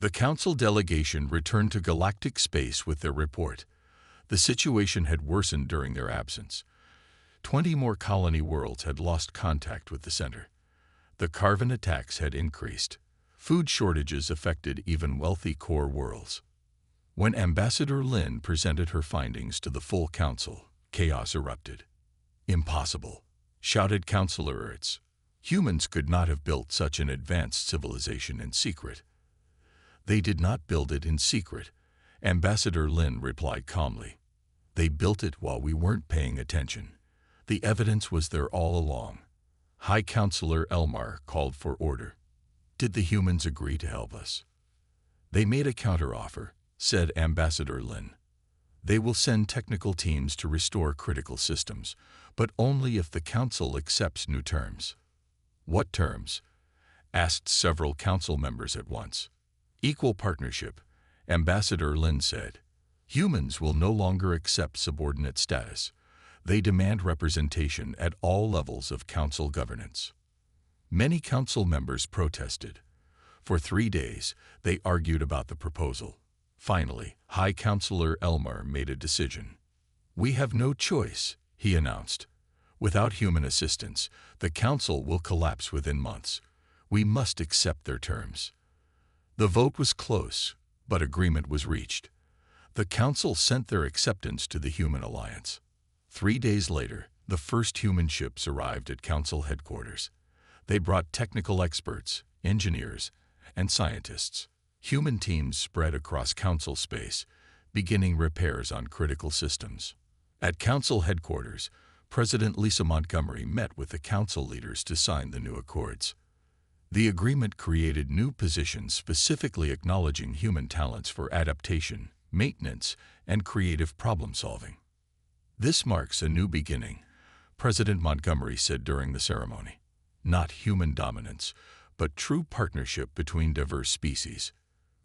The Council delegation returned to galactic space with their report. The situation had worsened during their absence. 20 more colony worlds had lost contact with the center. The Carven attacks had increased. Food shortages affected even wealthy core worlds. When Ambassador Lin presented her findings to the full council, chaos erupted. "Impossible," shouted Councillor Ertz. "Humans could not have built such an advanced civilization in secret." "They did not build it in secret," Ambassador Lin replied calmly. "They built it while we weren't paying attention. The evidence was there all along." High Counselor Elmar called for order. "Did the humans agree to help us?" "They made a counteroffer," said Ambassador Lin. "They will send technical teams to restore critical systems, but only if the Council accepts new terms." "What terms?" asked several Council members at once. "Equal partnership," Ambassador Lin said. "Humans will no longer accept subordinate status. They demand representation at all levels of Council governance." Many Council members protested. For 3 days, they argued about the proposal. Finally, High Counselor Elmar made a decision. "We have no choice," he announced. "Without human assistance, the Council will collapse within months. We must accept their terms." The vote was close, but agreement was reached. The Council sent their acceptance to the Human Alliance. 3 days later, the first human ships arrived at Council headquarters. They brought technical experts, engineers, and scientists. Human teams spread across Council space, beginning repairs on critical systems. At Council headquarters, President Lisa Montgomery met with the Council leaders to sign the new accords. The agreement created new positions specifically acknowledging human talents for adaptation, maintenance, and creative problem-solving. "This marks a new beginning," President Montgomery said during the ceremony. "Not human dominance, but true partnership between diverse species."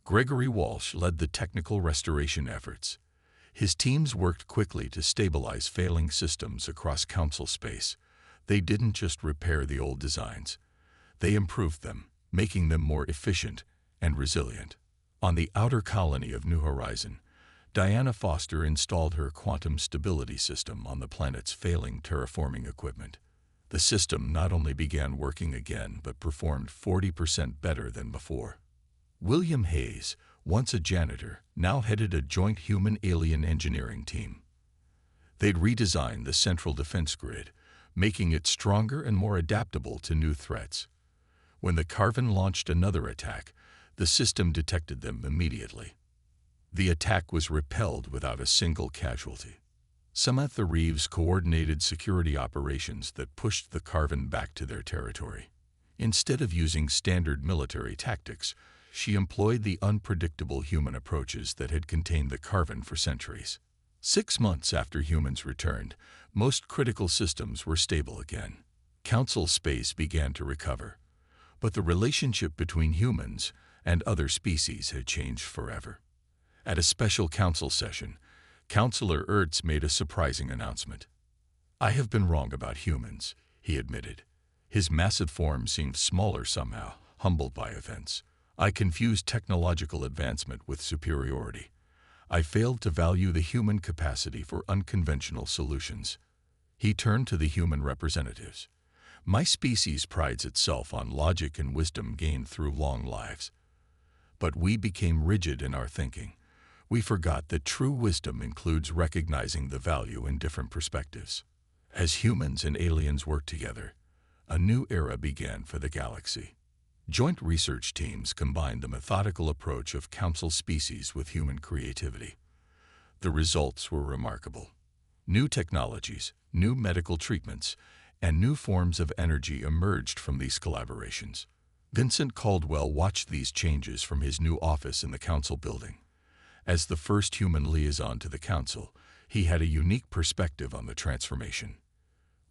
Gregory Walsh led the technical restoration efforts. His teams worked quickly to stabilize failing systems across Council space. They didn't just repair the old designs. They improved them, making them more efficient and resilient. On the outer colony of New Horizon, Diana Foster installed her quantum stability system on the planet's failing terraforming equipment. The system not only began working again but performed 40% better than before. William Hayes, once a janitor, now headed a joint human-alien engineering team. They'd redesigned the central defense grid, making it stronger and more adaptable to new threats. When the Carven launched another attack, the system detected them immediately. The attack was repelled without a single casualty. Samantha Reeves coordinated security operations that pushed the Carven back to their territory. Instead of using standard military tactics, she employed the unpredictable human approaches that had contained the Carven for centuries. 6 months after humans returned, most critical systems were stable again. Council space began to recover, but the relationship between humans and other species had changed forever. At a special council session, Counselor Ertz made a surprising announcement. "I have been wrong about humans," he admitted. His massive form seemed smaller somehow, humbled by events. "I confused technological advancement with superiority. I failed to value the human capacity for unconventional solutions." He turned to the human representatives. "My species prides itself on logic and wisdom gained through long lives. But we became rigid in our thinking. We forgot that true wisdom includes recognizing the value in different perspectives. As humans and aliens worked together, a new era began for the galaxy." Joint research teams combined the methodical approach of Council species with human creativity. The results were remarkable. New technologies, new medical treatments, and new forms of energy emerged from these collaborations. Vincent Caldwell watched these changes from his new office in the Council building. As the first human liaison to the Council, he had a unique perspective on the transformation.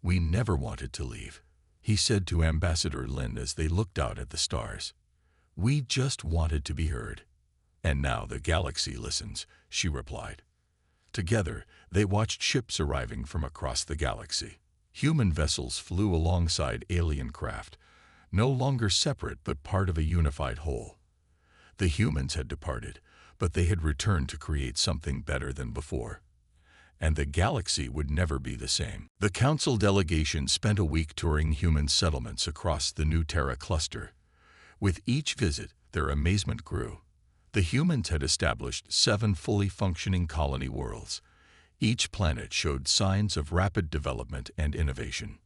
"We never wanted to leave," he said to Ambassador Lin as they looked out at the stars. "We just wanted to be heard." "And now the galaxy listens," she replied. Together, they watched ships arriving from across the galaxy. Human vessels flew alongside alien craft, no longer separate but part of a unified whole. The humans had departed, but they had returned to create something better than before. And the galaxy would never be the same. The Council delegation spent a week touring human settlements across the New Terra cluster. With each visit, their amazement grew. The humans had established 7 fully functioning colony worlds. Each planet showed signs of rapid development and innovation.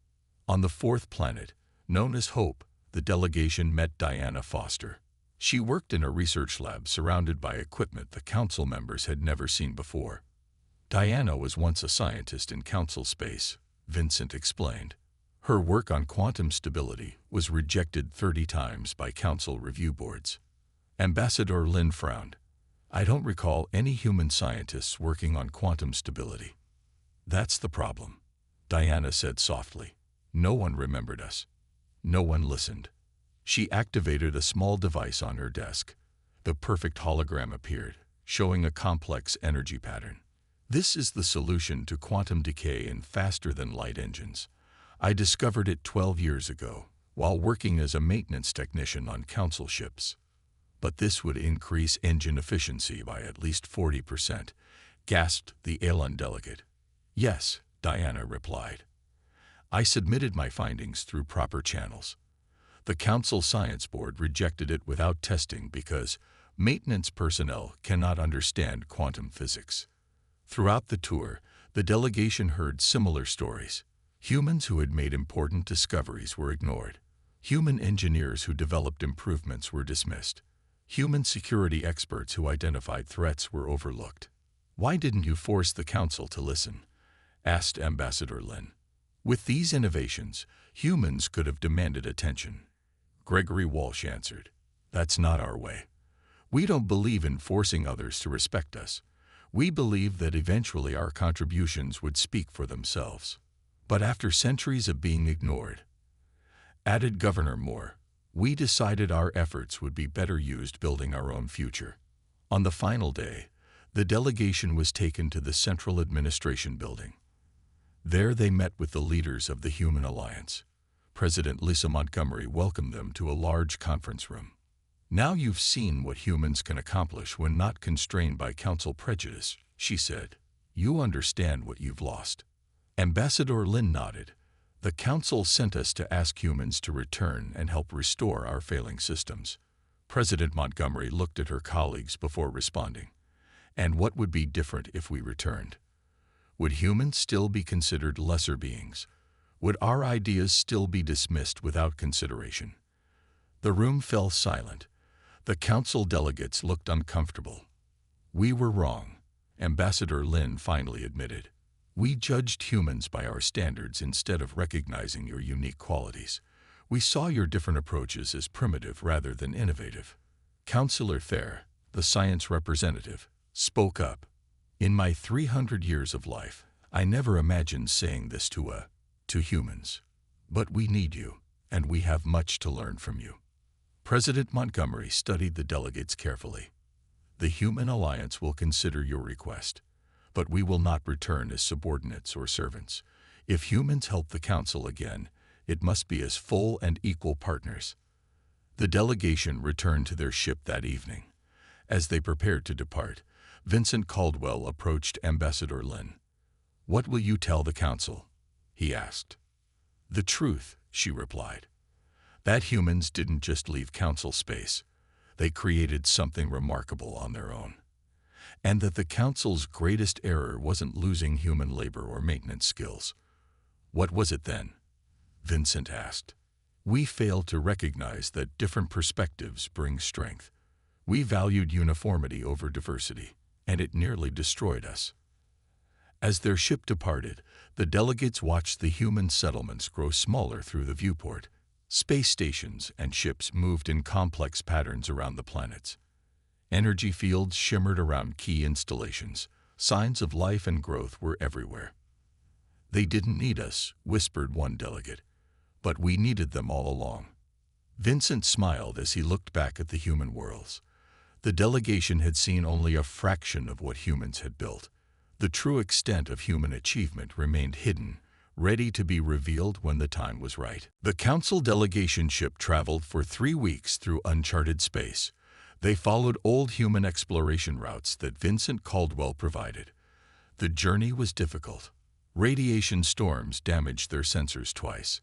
On the 4th planet, known as Hope, the delegation met Diana Foster. She worked in a research lab surrounded by equipment the Council members had never seen before. Diana was once a scientist in Council space, Vincent explained. Her work on quantum stability was rejected 30 times by Council review boards. Ambassador Lin frowned. I don't recall any human scientists working on quantum stability. That's the problem, Diana said softly. No one remembered us. No one listened. She activated a small device on her desk. The perfect hologram appeared, showing a complex energy pattern. This is the solution to quantum decay in faster-than-light engines. I discovered it 12 years ago, while working as a maintenance technician on Council ships. But this would increase engine efficiency by at least 40%, gasped the Elon delegate. Yes, Diana replied. I submitted my findings through proper channels. The Council Science Board rejected it without testing because maintenance personnel cannot understand quantum physics. Throughout the tour, the delegation heard similar stories. Humans who had made important discoveries were ignored. Human engineers who developed improvements were dismissed. Human security experts who identified threats were overlooked. Why didn't you force the Council to listen? Asked Ambassador Lin. With these innovations, humans could have demanded attention. Gregory Walsh answered, That's not our way. We don't believe in forcing others to respect us. We believe that eventually our contributions would speak for themselves. But after centuries of being ignored, added Governor Moore, we decided our efforts would be better used building our own future. On the final day, the delegation was taken to the Central Administration Building. There they met with the leaders of the Human Alliance. President Lisa Montgomery welcomed them to a large conference room. Now you've seen what humans can accomplish when not constrained by Council prejudice, she said. You understand what you've lost. Ambassador Lin nodded. The Council sent us to ask humans to return and help restore our failing systems. President Montgomery looked at her colleagues before responding. And what would be different if we returned? Would humans still be considered lesser beings? Would our ideas still be dismissed without consideration? The room fell silent. The Council delegates looked uncomfortable. We were wrong, Ambassador Lin finally admitted. We judged humans by our standards instead of recognizing your unique qualities. We saw your different approaches as primitive rather than innovative. Councillor Thayer, the science representative, spoke up. In my 300 years of life, I never imagined saying this to humans. But we need you, and we have much to learn from you. President Montgomery studied the delegates carefully. The Human Alliance will consider your request, but we will not return as subordinates or servants. If humans help the Council again, it must be as full and equal partners. The delegation returned to their ship that evening. As they prepared to depart, Vincent Caldwell approached Ambassador Lin. What will you tell the Council? He asked. The truth, she replied. That humans didn't just leave Council space. They created something remarkable on their own. And that the Council's greatest error wasn't losing human labor or maintenance skills. What was it then? Vincent asked. We failed to recognize that different perspectives bring strength. We valued uniformity over diversity, and it nearly destroyed us. As their ship departed, the delegates watched the human settlements grow smaller through the viewport. Space stations and ships moved in complex patterns around the planets. Energy fields shimmered around key installations. Signs of life and growth were everywhere. They didn't need us, whispered one delegate, but we needed them all along. Vincent smiled as he looked back at the human worlds. The delegation had seen only a fraction of what humans had built. The true extent of human achievement remained hidden, ready to be revealed when the time was right. The Council delegation ship traveled for 3 weeks through uncharted space. They followed old human exploration routes that Vincent Caldwell provided. The journey was difficult. Radiation storms damaged their sensors twice.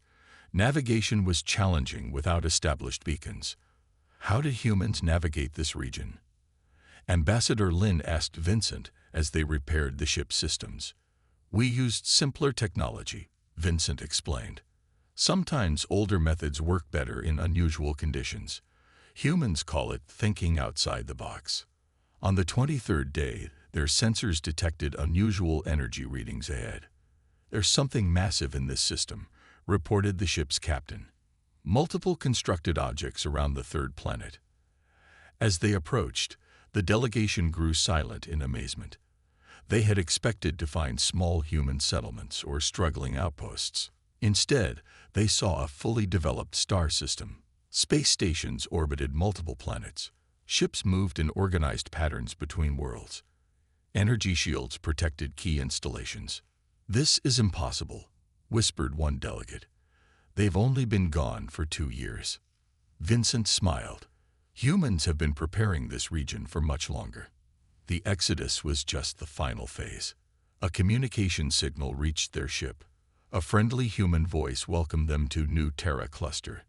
Navigation was challenging without established beacons. How did humans navigate this region? Ambassador Lin asked Vincent as they repaired the ship's systems. We used simpler technology, Vincent explained. Sometimes older methods work better in unusual conditions. Humans call it thinking outside the box. On the 23rd day, their sensors detected unusual energy readings ahead. There's something massive in this system, reported the ship's captain. Multiple constructed objects around the third planet. As they approached, the delegation grew silent in amazement. They had expected to find small human settlements or struggling outposts. Instead, they saw a fully developed star system. Space stations orbited multiple planets. Ships moved in organized patterns between worlds. Energy shields protected key installations. This is impossible, whispered one delegate. They've only been gone for 2 years. Vincent smiled. Humans have been preparing this region for much longer. The exodus was just the final phase. A communication signal reached their ship. A friendly human voice welcomed them to New Terra Cluster.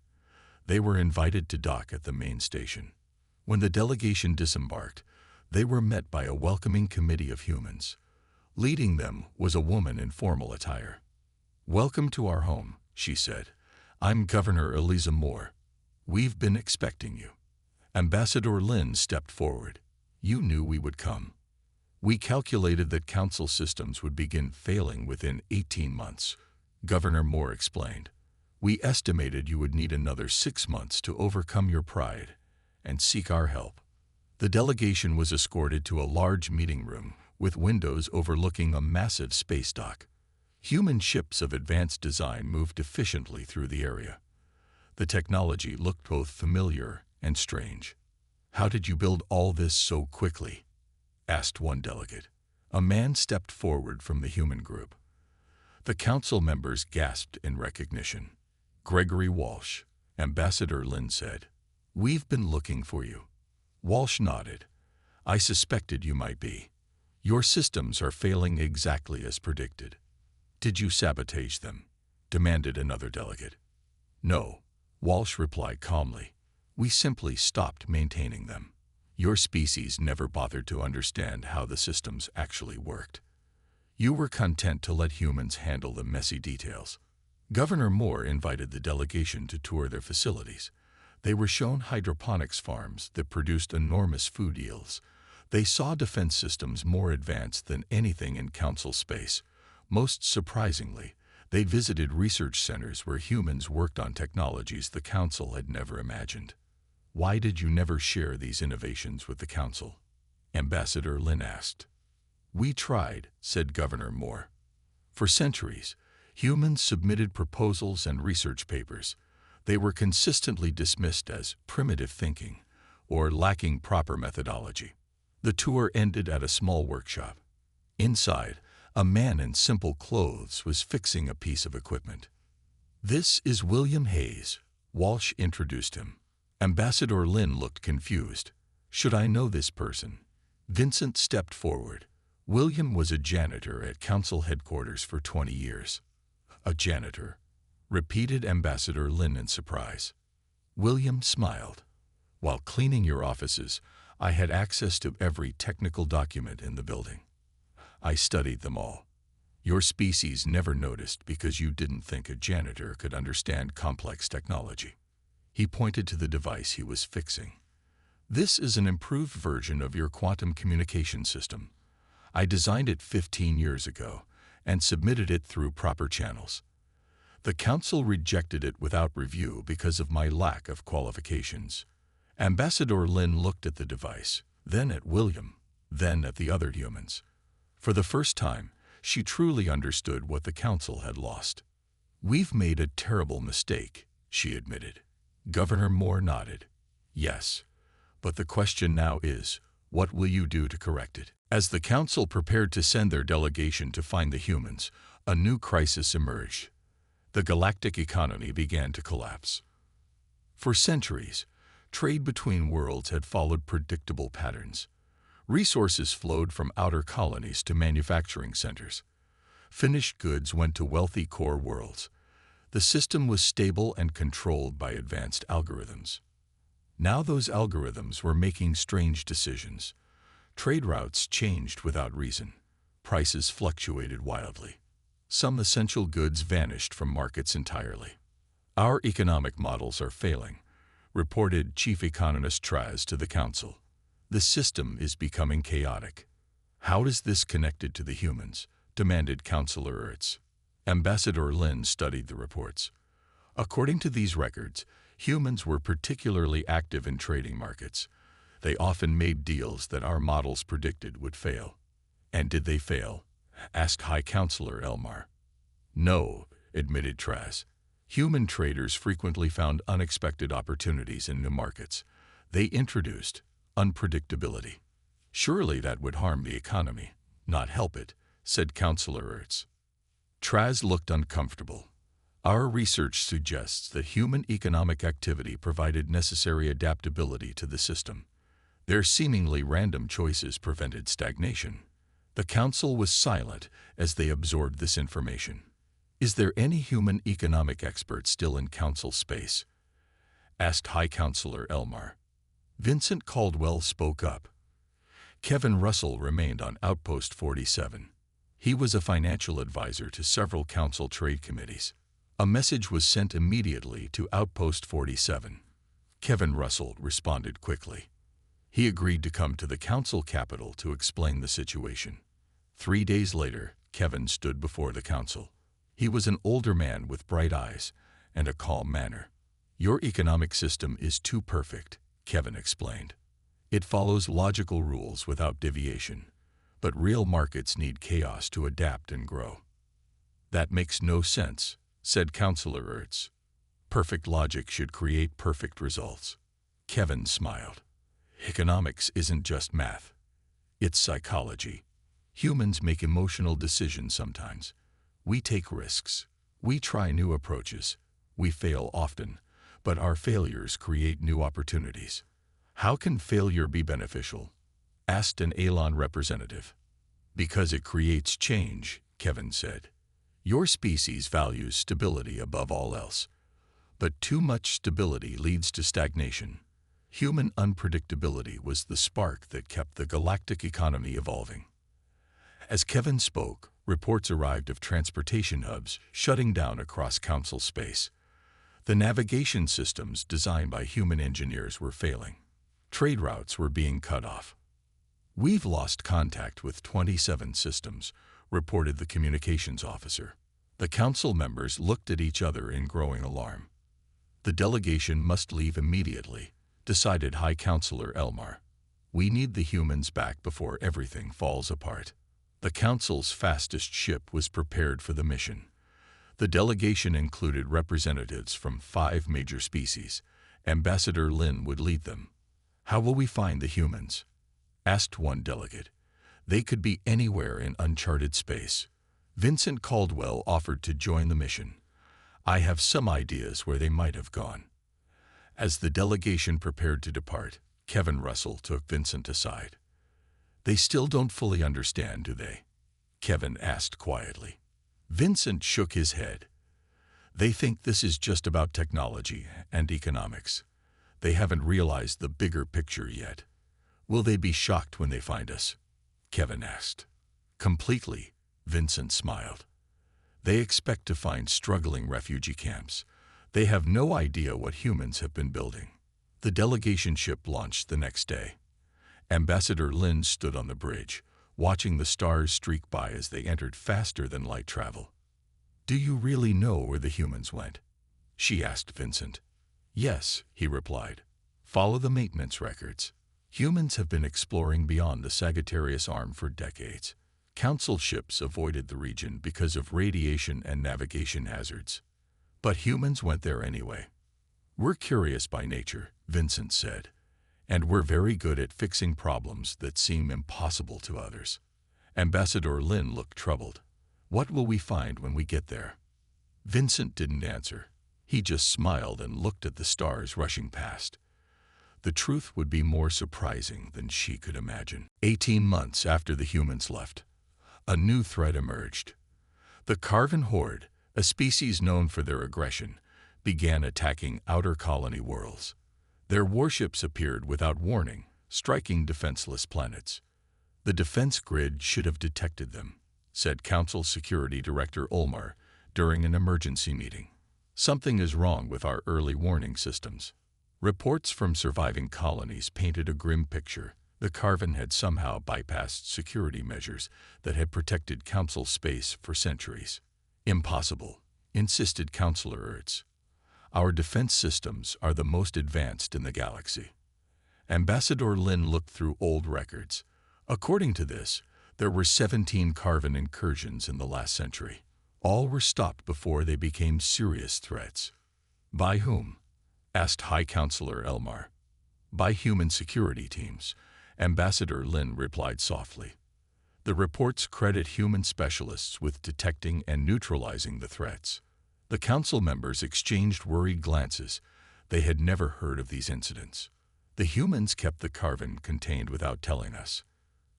They were invited to dock at the main station. When the delegation disembarked, they were met by a welcoming committee of humans. Leading them was a woman in formal attire. "Welcome to our home," she said. "I'm Governor Eliza Moore. We've been expecting you." Ambassador Lin stepped forward. "You knew we would come. We calculated that council systems would begin failing within 18 months, Governor Moore explained. We estimated you would need another 6 months to overcome your pride and seek our help. The delegation was escorted to a large meeting room with windows overlooking a massive space dock. Human ships of advanced design moved efficiently through the area. The technology looked both familiar and strange. "How did you build all this so quickly?" asked one delegate. A man stepped forward from the human group. The council members gasped in recognition. "Gregory Walsh," Ambassador Lin said. "We've been looking for you." Walsh nodded. "I suspected you might be. Your systems are failing exactly as predicted." "Did you sabotage them?" demanded another delegate. "No," Walsh replied calmly. "We simply stopped maintaining them. Your species never bothered to understand how the systems actually worked. You were content to let humans handle the messy details." Governor Moore invited the delegation to tour their facilities. They were shown hydroponics farms that produced enormous food yields. They saw defense systems more advanced than anything in council space. Most surprisingly, they visited research centers where humans worked on technologies the council had never imagined. "Why did you never share these innovations with the council?" Ambassador Lin asked. "We tried," said Governor Moore. "For centuries, humans submitted proposals and research papers. They were consistently dismissed as primitive thinking or lacking proper methodology." The tour ended at a small workshop. Inside, a man in simple clothes was fixing a piece of equipment. "This is William Hayes," Walsh introduced him. Ambassador Lin looked confused. "Should I know this person?" Vincent stepped forward. William was a janitor at council headquarters for 20 years. "A janitor?" repeated Ambassador Lin in surprise. William smiled. "While cleaning your offices, I had access to every technical document in the building. I studied them all. Your species never noticed because you didn't think a janitor could understand complex technology." He pointed to the device he was fixing. "This is an improved version of your quantum communication system. I designed it 15 years ago and submitted it through proper channels. The council rejected it without review because of my lack of qualifications." Ambassador Lin looked at the device, then at William, then at the other humans. For the first time, she truly understood what the council had lost. "We've made a terrible mistake," she admitted. Governor Moore nodded. "Yes, but the question now is, what will you do to correct it?" As the council prepared to send their delegation to find the humans, a new crisis emerged. The galactic economy began to collapse. For centuries, Trade between worlds had followed predictable patterns. Resources flowed from outer colonies to manufacturing centers. Finished goods went to wealthy core worlds. The system was stable and controlled by advanced algorithms. Now those algorithms were making strange decisions. Trade routes changed without reason. Prices fluctuated wildly. Some essential goods vanished from markets entirely. Our economic models are failing, reported Chief Economist Traz to the Council. The system is becoming chaotic. How is this connected to the humans? Demanded Councillor Ertz. Ambassador Lin studied the reports. According to these records, humans were particularly active in trading markets. They often made deals that our models predicted would fail. And did they fail? Asked High Councillor Elmar. No, admitted Traz. Human traders frequently found unexpected opportunities in new markets. They introduced unpredictability. Surely that would harm the economy, not help it, said Councillor Ertz. Traz looked uncomfortable. Our research suggests that human economic activity provided necessary adaptability to the system. Their seemingly random choices prevented stagnation. The Council was silent as they absorbed this information. Is there any human economic expert still in Council space? Asked High Councillor Elmar. Vincent Caldwell spoke up. Kevin Russell remained on Outpost 47. He was a financial advisor to several Council trade committees. A message was sent immediately to Outpost 47. Kevin Russell responded quickly. He agreed to come to the Council capital to explain the situation. 3 days later, Kevin stood before the Council. He was an older man with bright eyes and a calm manner. Your economic system is too perfect, Kevin explained. It follows logical rules without deviation. But real markets need chaos to adapt and grow. That makes no sense, said Councillor Ertz. Perfect logic should create perfect results. Kevin smiled. Economics isn't just math. It's psychology. Humans make emotional decisions sometimes. We take risks. We try new approaches. We fail often, but our failures create new opportunities. How can failure be beneficial? Asked an Elon representative. Because it creates change, Kevin said. Your species values stability above all else. But too much stability leads to stagnation. Human unpredictability was the spark that kept the galactic economy evolving. As Kevin spoke, reports arrived of transportation hubs shutting down across Council space. The navigation systems designed by human engineers were failing. Trade routes were being cut off. We've lost contact with 27 systems, reported the communications officer. The Council members looked at each other in growing alarm. The delegation must leave immediately, decided High Councillor Elmar. We need the humans back before everything falls apart. The Council's fastest ship was prepared for the mission. The delegation included representatives from 5 major species. Ambassador Lin would lead them. How will we find the humans? Asked one delegate. They could be anywhere in uncharted space. Vincent Caldwell offered to join the mission. I have some ideas where they might have gone. As the delegation prepared to depart, Kevin Russell took Vincent aside. They still don't fully understand, do they? Kevin asked quietly. Vincent shook his head. They think this is just about technology and economics. They haven't realized the bigger picture yet. Will they be shocked when they find us? Kevin asked. Completely, Vincent smiled. They expect to find struggling refugee camps. They have no idea what humans have been building. The delegation ship launched the next day. Ambassador Lin stood on the bridge, watching the stars streak by as they entered faster than light travel. Do you really know where the humans went? She asked Vincent. Yes, he replied. Follow the maintenance records. Humans have been exploring beyond the Sagittarius Arm for decades. Council ships avoided the region because of radiation and navigation hazards. But humans went there anyway. We're curious by nature, Vincent said, and we're very good at fixing problems that seem impossible to others. Ambassador Lin looked troubled. What will we find when we get there? Vincent didn't answer. He just smiled and looked at the stars rushing past. The truth would be more surprising than she could imagine. 18 months after the humans left, a new threat emerged. The Carven Horde, a species known for their aggression, began attacking outer colony worlds. Their warships appeared without warning, striking defenseless planets. The defense grid should have detected them, said Council Security Director Ulmar during an emergency meeting. Something is wrong with our early warning systems. Reports from surviving colonies painted a grim picture. The Carven had somehow bypassed security measures that had protected Council space for centuries. Impossible, insisted Councillor Ertz. Our defense systems are the most advanced in the galaxy. Ambassador Lin looked through old records. According to this, there were 17 Carven incursions in the last century. All were stopped before they became serious threats. By whom? Asked High Counselor Elmar. By human security teams, Ambassador Lin replied softly. The reports credit human specialists with detecting and neutralizing the threats. The council members exchanged worried glances. They had never heard of these incidents. The humans kept the Carven contained without telling us.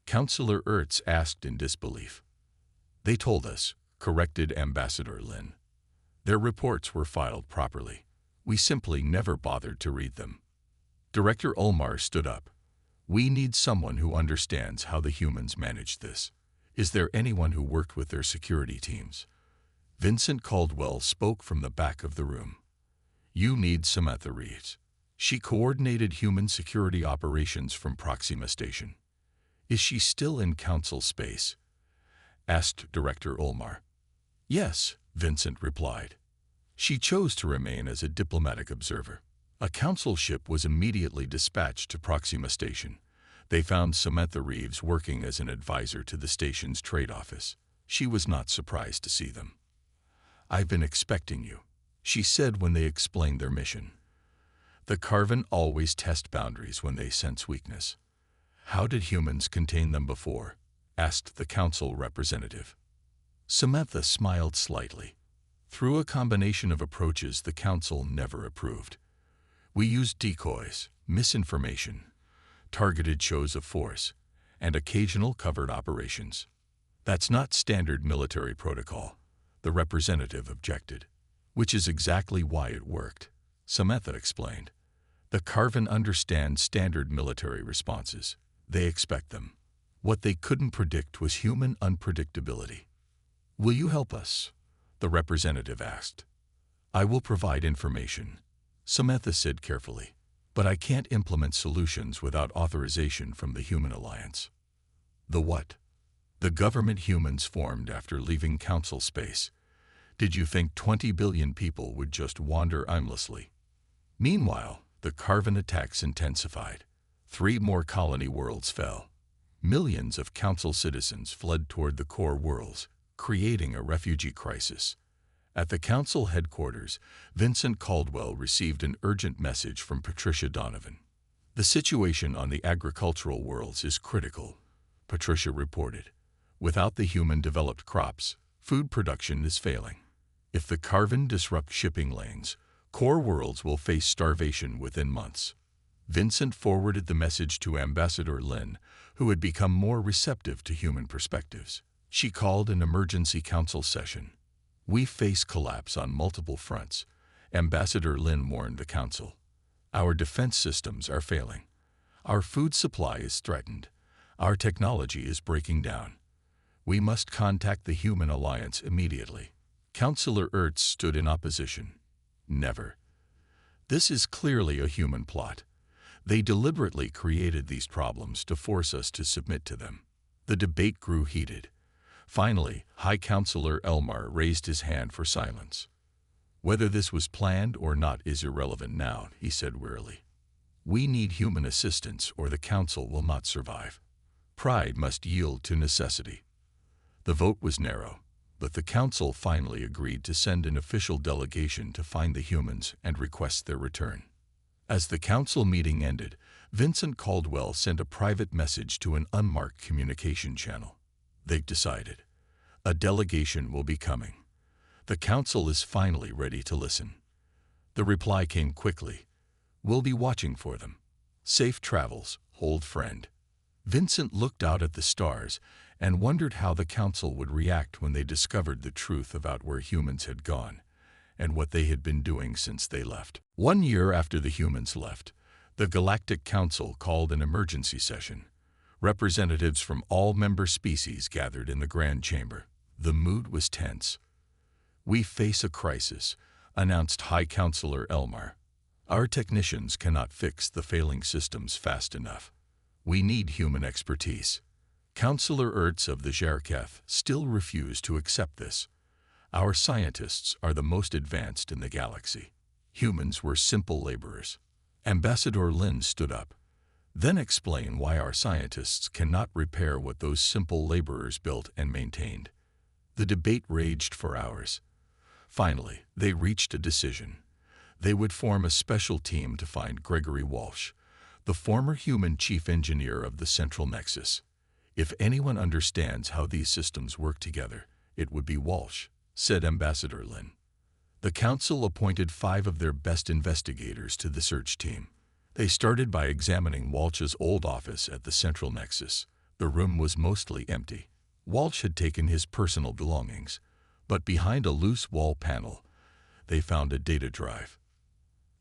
Councillor Ertz asked in disbelief. They told us, corrected Ambassador Lin. Their reports were filed properly. We simply never bothered to read them. Director Ulmar stood up. We need someone who understands how the humans managed this. Is there anyone who worked with their security teams? Vincent Caldwell spoke from the back of the room. You need Samantha Reeves. She coordinated human security operations from Proxima Station. Is she still in council space? Asked Director Ulmar. Yes, Vincent replied. She chose to remain as a diplomatic observer. A council ship was immediately dispatched to Proxima Station. They found Samantha Reeves working as an advisor to the station's trade office. She was not surprised to see them. I've been expecting you, she said when they explained their mission. The Carven always test boundaries when they sense weakness. How did humans contain them before? Asked the council representative. Samantha smiled slightly. Through a combination of approaches the council never approved. We used decoys, misinformation, targeted shows of force, and occasional covert operations. That's not standard military protocol, the representative objected. Which is exactly why it worked, Samantha explained. The Carven understand standard military responses. They expect them. What they couldn't predict was human unpredictability. Will you help us? The representative asked. I will provide information, Samantha said carefully, but I can't implement solutions without authorization from the Human Alliance. The what? The government humans formed after leaving council space. Did you think 20 billion people would just wander aimlessly? Meanwhile, the Carven attacks intensified. 3 more colony worlds fell. Millions of council citizens fled toward the core worlds, creating a refugee crisis. At the council headquarters, Vincent Caldwell received an urgent message from Patricia Donovan. The situation on the agricultural worlds is critical, Patricia reported. Without the human-developed crops, food production is failing. If the Carven disrupt shipping lanes, core worlds will face starvation within months. Vincent forwarded the message to Ambassador Lin, who had become more receptive to human perspectives. She called an emergency council session. We face collapse on multiple fronts, Ambassador Lin warned the council. Our defense systems are failing. Our food supply is threatened. Our technology is breaking down. We must contact the Human Alliance immediately. Councillor Ertz stood in opposition. Never. This is clearly a human plot. They deliberately created these problems to force us to submit to them. The debate grew heated. Finally, High Counselor Elmar raised his hand for silence. Whether this was planned or not is irrelevant now, he said wearily. We need human assistance or the Council will not survive. Pride must yield to necessity. The vote was narrow, but the Council finally agreed to send an official delegation to find the humans and request their return. As the Council meeting ended, Vincent Caldwell sent a private message to an unmarked communication channel. They've decided. A delegation will be coming. The Council is finally ready to listen. The reply came quickly. We'll be watching for them. Safe travels, old friend. Vincent looked out at the stars and wondered how the council would react when they discovered the truth about where humans had gone and what they had been doing since they left. 1 year after the humans left, the Galactic Council called an emergency session. Representatives from all member species gathered in the Grand Chamber. The mood was tense. "We face a crisis," announced High Counselor Elmar. "Our technicians cannot fix the failing systems fast enough. We need human expertise." Counselor Ertz of the Jarketh still refused to accept this. "Our scientists are the most advanced in the galaxy. Humans were simple laborers." Ambassador Lin stood up. "Then explain why our scientists cannot repair what those simple laborers built and maintained." The debate raged for hours. Finally, they reached a decision. They would form a special team to find Gregory Walsh, the former human chief engineer of the Central Nexus. "If anyone understands how these systems work together, it would be Walsh," said Ambassador Lin. The council appointed 5 of their best investigators to the search team. They started by examining Walsh's old office at the Central Nexus. The room was mostly empty. Walsh had taken his personal belongings, but behind a loose wall panel, they found a data drive.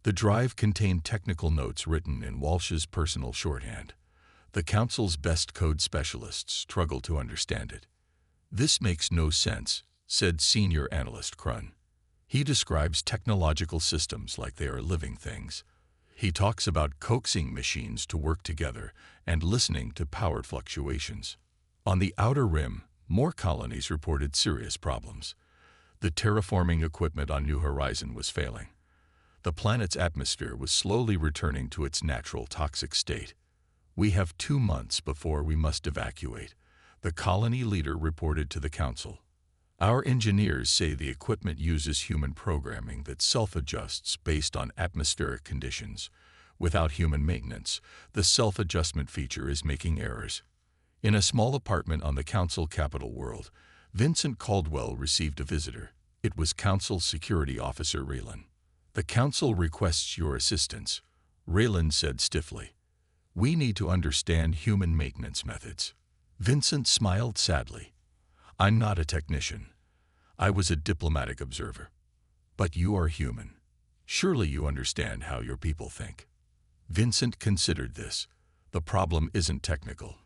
The drive contained technical notes written in Walsh's personal shorthand. The council's best code specialists struggled to understand it. "This makes no sense," said Senior Analyst Krun. "He describes technological systems like they are living things. He talks about coaxing machines to work together and listening to power fluctuations." On the outer rim, more colonies reported serious problems. The terraforming equipment on New Horizon was failing. The planet's atmosphere was slowly returning to its natural toxic state. "We have 2 months before we must evacuate," the colony leader reported to the council. "Our engineers say the equipment uses human programming that self-adjusts based on atmospheric conditions. Without human maintenance, the self-adjustment feature is making errors." In a small apartment on the council capital world, Vincent Caldwell received a visitor. It was Council Security Officer Raylan. "The council requests your assistance," Raylan said stiffly. "We need to understand human maintenance methods." Vincent smiled sadly. "I'm not a technician. I was a diplomatic observer. But you are human. Surely you understand how your people think." Vincent considered this. The problem isn't technical.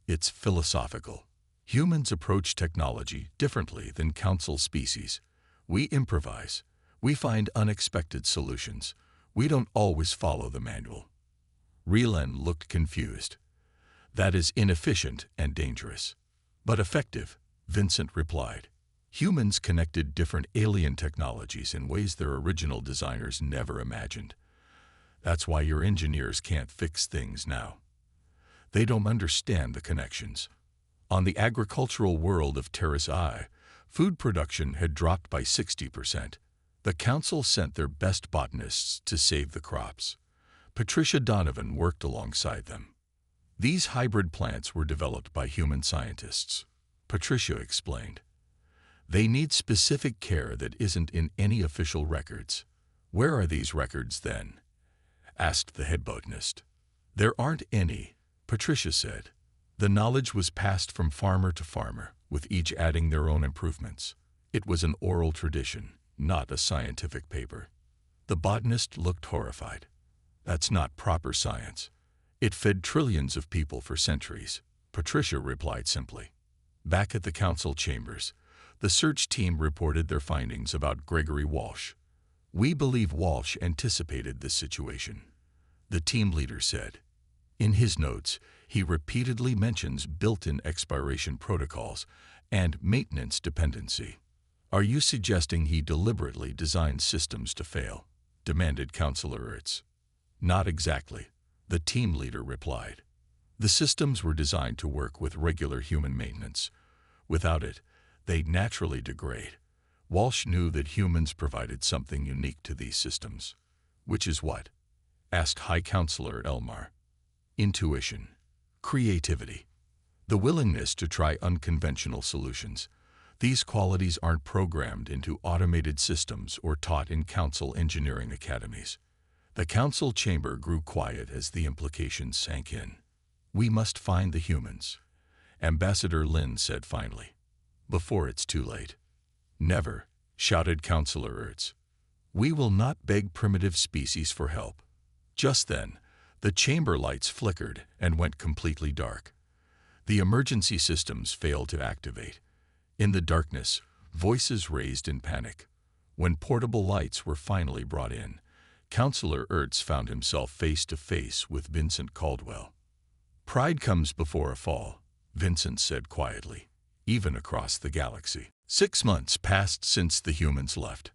It's philosophical. Humans approach technology differently than council species. We improvise. We find unexpected solutions. We don't always follow the manual. Raylan looked confused. "That is inefficient and dangerous." "But effective," Vincent replied. "Humans connected different alien technologies in ways their original designers never imagined. That's why your engineers can't fix things now. They don't understand the connections." On the agricultural world of Terrace I, food production had dropped by 60%. The council sent their best botanists to save the crops. Patricia Donovan worked alongside them. "These hybrid plants were developed by human scientists," Patricia explained. "They need specific care that isn't in any official records." "Where are these records, then?" asked the head botanist. "There aren't any," Patricia said. "The knowledge was passed from farmer to farmer, with each adding their own improvements. It was an oral tradition, not a scientific paper." The botanist looked horrified. "That's not proper science. It fed trillions of people for centuries," Patricia replied simply. Back at the council chambers, the search team reported their findings about Gregory Walsh. "We believe Walsh anticipated this situation," the team leader said. In his notes, he repeatedly mentions built-in expiration protocols and maintenance dependency. "Are you suggesting he deliberately designed systems to fail?" demanded Counselor Ertz. "Not exactly," the team leader replied. "The systems were designed to work with regular human maintenance. Without it, they'd naturally degrade. Walsh knew that humans provided something unique to these systems." "Which is what?" asked High Counselor Elmar. "Intuition, creativity, the willingness to try unconventional solutions. These qualities aren't programmed into automated systems or taught in council engineering academies. The council chamber grew quiet as the implications sank in. "We must find the humans," Ambassador Lin said finally, "before it's too late." "Never," shouted Councillor Ertz. "We will not beg primitive species for help." Just then, the chamber lights flickered and went completely dark. The emergency systems failed to activate. In the darkness, voices raised in panic. When portable lights were finally brought in, Councillor Ertz found himself face to face with Vincent Caldwell. "Pride comes before a fall," Vincent said quietly, "even across the galaxy." 6 months passed since the humans left.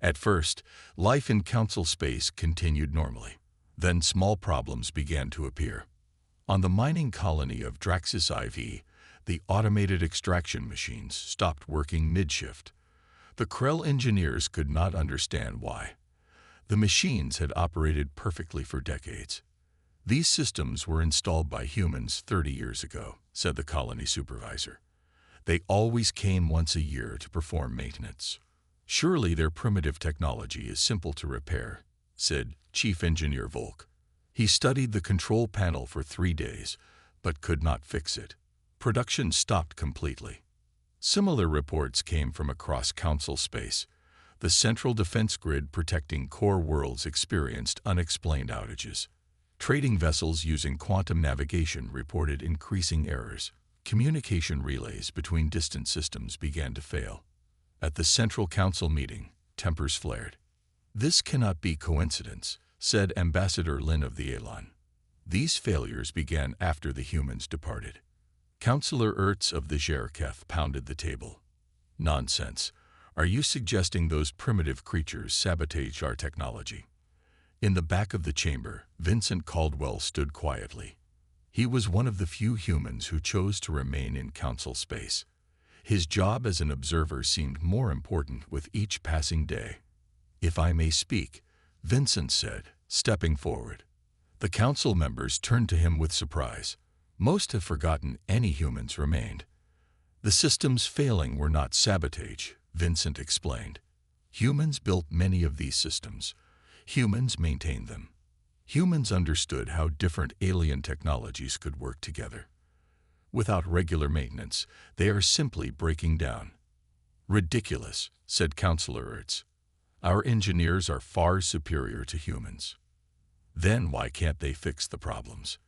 At first, life in council space continued normally. Then small problems began to appear. On the mining colony of Draxis IV, the automated extraction machines stopped working mid-shift. The Krell engineers could not understand why. The machines had operated perfectly for decades. "These systems were installed by humans 30 years ago," said the colony supervisor. "They always came once a year to perform maintenance. Surely their primitive technology is simple to repair," said Chief Engineer Volk. He studied the control panel for 3 days, but could not fix it. Production stopped completely. Similar reports came from across council space. The central defense grid protecting core worlds experienced unexplained outages. Trading vessels using quantum navigation reported increasing errors. Communication relays between distant systems began to fail. At the Central Council meeting, tempers flared. "This cannot be coincidence," said Ambassador Lin of the Elan. "These failures began after the humans departed." Councillor Ertz of the Jerketh pounded the table. "Nonsense. Are you suggesting those primitive creatures sabotage our technology?" In the back of the chamber, Vincent Caldwell stood quietly. He was one of the few humans who chose to remain in council space. His job as an observer seemed more important with each passing day. "If I may speak," Vincent said, stepping forward. The council members turned to him with surprise. Most have forgotten any humans remained. "The systems failing were not sabotage," Vincent explained. "Humans built many of these systems. Humans maintained them. Humans understood how different alien technologies could work together. Without regular maintenance, they are simply breaking down." "Ridiculous," said Councillor Ertz. "Our engineers are far superior to humans." "Then why can't they fix the problems?"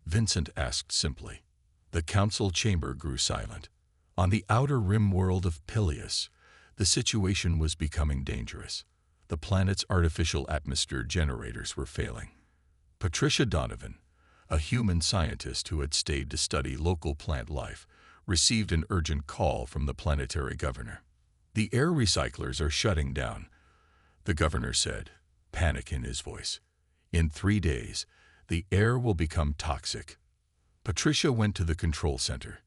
Vincent asked simply. The council chamber grew silent. On the outer rim world of Pilius, the situation was becoming dangerous. The planet's artificial atmosphere generators were failing. Patricia Donovan, a human scientist who had stayed to study local plant life, received an urgent call from the planetary governor. "The air recyclers are shutting down," the governor said, panic in his voice. "In 3 days, the air will become toxic." Patricia went to the control center.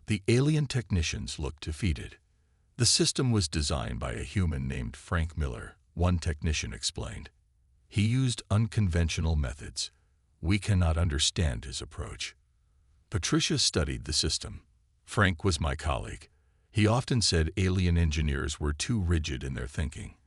The alien technicians looked defeated. "The system was designed by a human named Frank Miller," one technician explained. "He used unconventional methods. We cannot understand his approach." Patricia studied the system. "Frank was my colleague. He often said alien engineers were too rigid in their thinking.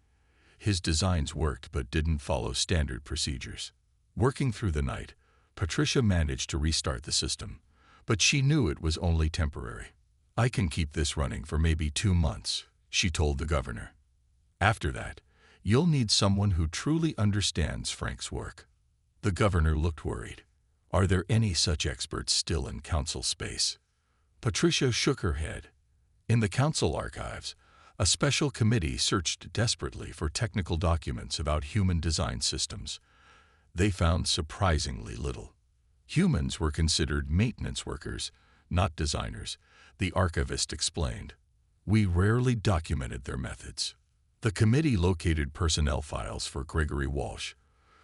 His designs worked but didn't follow standard procedures." Working through the night, Patricia managed to restart the system, but she knew it was only temporary. "I can keep this running for maybe 2 months," she told the governor. "After that, you'll need someone who truly understands Frank's work." The governor looked worried. "Are there any such experts still in council space?" Patricia shook her head. In the council archives, a special committee searched desperately for technical documents about human-designed systems. They found surprisingly little. Humans were considered maintenance workers, not designers, the archivist explained. "We rarely documented their methods." The committee located personnel files for Gregory Walsh,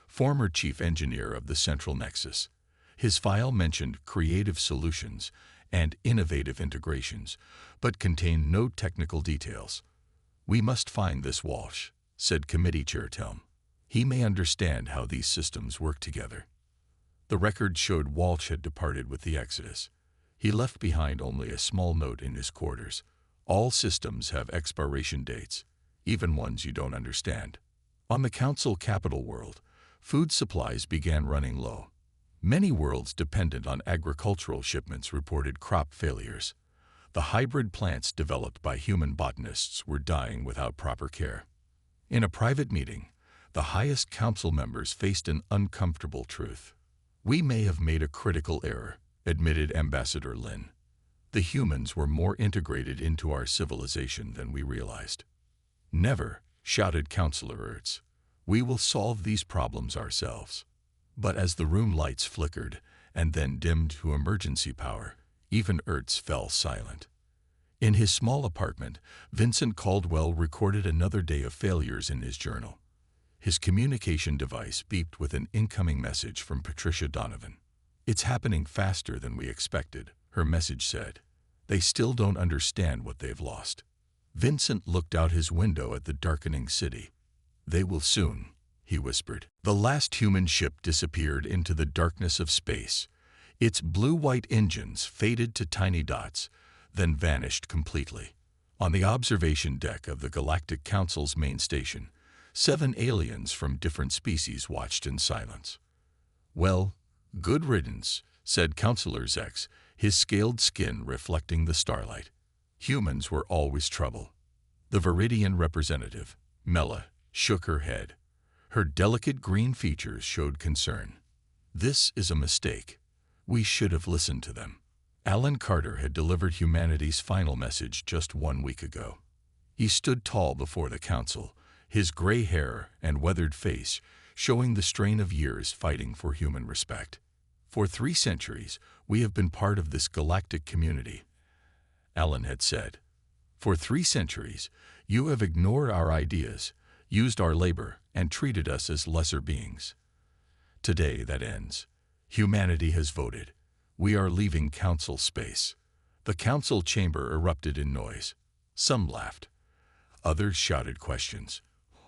former chief engineer of the Central Nexus. His file mentioned creative solutions and innovative integrations, but contained no technical details. "We must find this Walsh," said Committee Chair Telm. "He may understand how these systems work together." The record showed Walsh had departed with the Exodus. He left behind only a small note in his quarters. "All systems have expiration dates, even ones you don't understand." On the council capital world, Food supplies began running low. Many worlds dependent on agricultural shipments reported crop failures. The hybrid plants developed by human botanists were dying without proper care. In a private meeting, the highest council members faced an uncomfortable truth. "We may have made a critical error," admitted Ambassador Lin. "The humans were more integrated into our civilization than we realized." "Never," shouted Councillor Ertz. "We will solve these problems ourselves." But as the room lights flickered and then dimmed to emergency power, even Ertz fell silent. In his small apartment, Vincent Caldwell recorded another day of failures in his journal. His communication device beeped with an incoming message from Patricia Donovan. "It's happening faster than we expected," her message said. "They still don't understand what they've lost." Vincent looked out his window at the darkening city. "They will soon," he whispered. The last human ship disappeared into the darkness of space. Its blue-white engines faded to tiny dots, then vanished completely. On the observation deck of the Galactic Council's main station, 7 aliens from different species watched in silence. "Well, good riddance," said Councillor Zex, his scaled skin reflecting the starlight. "Humans were always trouble." The Viridian representative, Mela, shook her head. Her delicate green features showed concern. "This is a mistake. We should have listened to them." Alan Carter had delivered humanity's final message just 1 week ago. He stood tall before the council, his gray hair and weathered face showing the strain of years fighting for human respect. "For 3 centuries, we have been part of this galactic community," Alan had said. "For 3 centuries, you have ignored our ideas, used our labor, and treated us as lesser beings. Today that ends. Humanity has voted. We are leaving council space." The council chamber erupted in noise. Some laughed. Others shouted questions.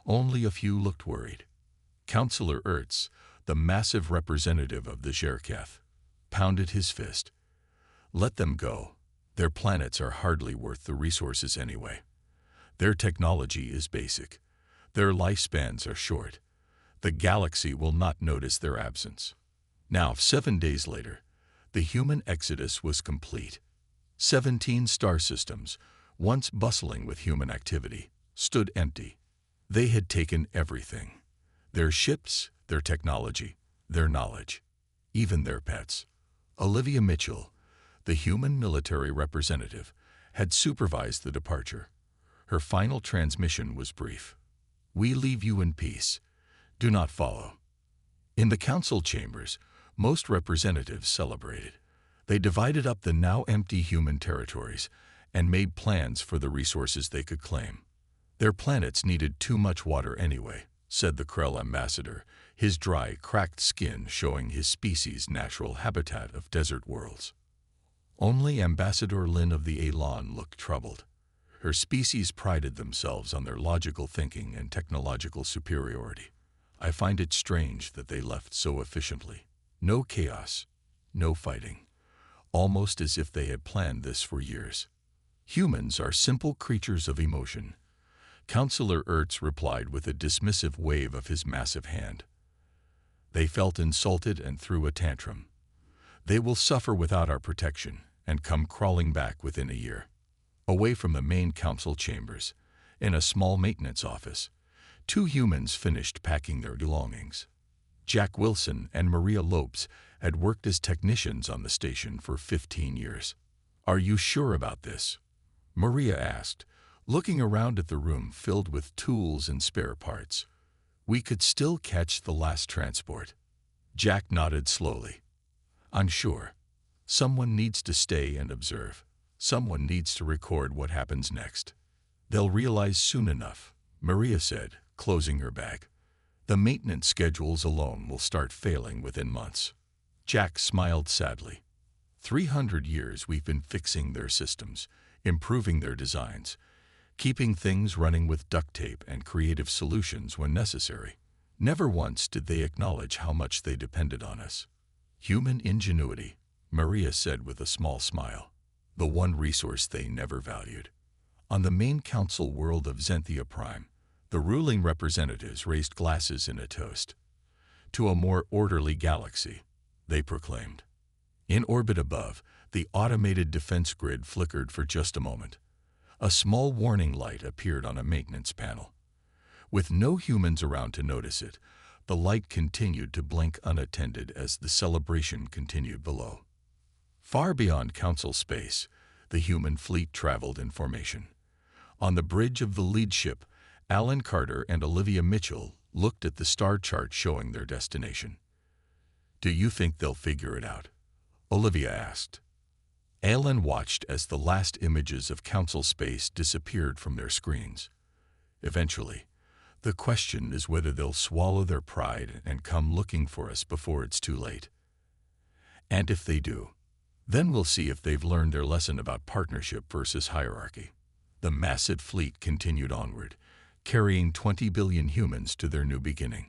Only a few looked worried. Councillor Ertz, the massive representative of the Zherkath, pounded his fist. "Let them go. Their planets are hardly worth the resources anyway. Their technology is basic. Their lifespans are short. The galaxy will not notice their absence." Now, 7 days later, the human exodus was complete. 17 star systems, once bustling with human activity, stood empty. They had taken everything. Their ships, their technology, their knowledge, even their pets. Olivia Mitchell, the human military representative, had supervised the departure. Her final transmission was brief. "We leave you in peace. Do not follow." In the council chambers, most representatives celebrated. They divided up the now empty human territories and made plans for the resources they could claim. "Their planets needed too much water anyway," said the Krell ambassador, his dry, cracked skin showing his species' natural habitat of desert worlds. Only Ambassador Lin of the Elan looked troubled. Her species prided themselves on their logical thinking and technological superiority. "I find it strange that they left so efficiently. No chaos, no fighting. Almost as if they had planned this for years." "Humans are simple creatures of emotion," Councillor Ertz replied with a dismissive wave of his massive hand. "They felt insulted and threw a tantrum. They will suffer without our protection and come crawling back within a year." Away from the main council chambers, in a small maintenance office, 2 humans finished packing their belongings. Jack Wilson and Maria Lopes had worked as technicians on the station for 15 years. "Are you sure about this?" Maria asked, looking around at the room filled with tools and spare parts. "We could still catch the last transport." Jack nodded slowly. "I'm sure. Someone needs to stay and observe. Someone needs to record what happens next." "They'll realize soon enough," Maria said, closing her bag. "The maintenance schedules alone will start failing within months." Jack smiled sadly. 300 years we've been fixing their systems, improving their designs, keeping things running with duct tape and creative solutions when necessary. Never once did they acknowledge how much they depended on us. "Human ingenuity," Maria said with a small smile. "The one resource they never valued." On the main council world of Zenthia Prime, the ruling representatives raised glasses in a toast. to a more orderly galaxy, they proclaimed. In orbit above, the automated defense grid flickered for just a moment. A small warning light appeared on a maintenance panel. With no humans around to notice it, the light continued to blink unattended as the celebration continued below. Far beyond Council space, the human fleet traveled in formation. On the bridge of the lead ship, Alan Carter and Olivia Mitchell looked at the star chart showing their destination. "Do you think they'll figure it out?" Olivia asked. Alan watched as the last images of Council space disappeared from their screens. "Eventually, the question is whether they'll swallow their pride and come looking for us before it's too late. And if they do, then we'll see if they've learned their lesson about partnership versus hierarchy." The massive fleet continued onward, carrying 20 billion humans to their new beginning.